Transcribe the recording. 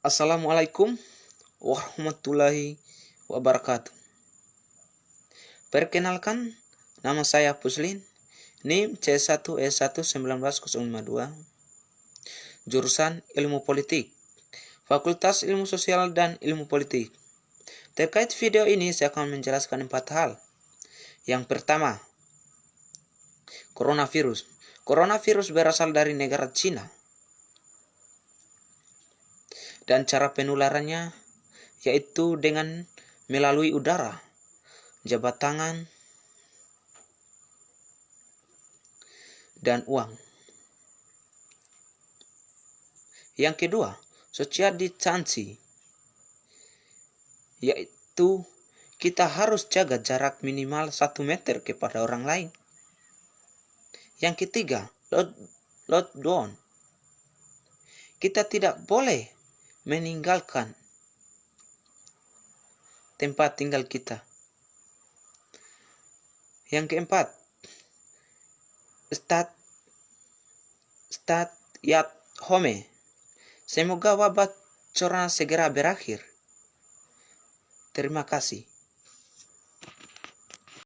Assalamualaikum warahmatullahi wabarakatuh. Perkenalkan, nama saya Puslin, NIM C1E1 19052, jurusan Ilmu Politik, Fakultas Ilmu Sosial dan Ilmu Politik. Terkait video ini, saya akan menjelaskan 4 hal. Yang pertama, coronavirus. Coronavirus berasal dari negara Cina. Dan cara penularannya yaitu dengan melalui udara, jabat tangan, dan uang. Yang kedua, social distancing, yaitu kita harus jaga jarak minimal 1 meter kepada orang lain. Yang ketiga, lockdown. Kita tidak boleh meninggalkan tempat tinggal kita. Yang keempat, stay at home. Semoga wabah corona segera berakhir. Terima kasih.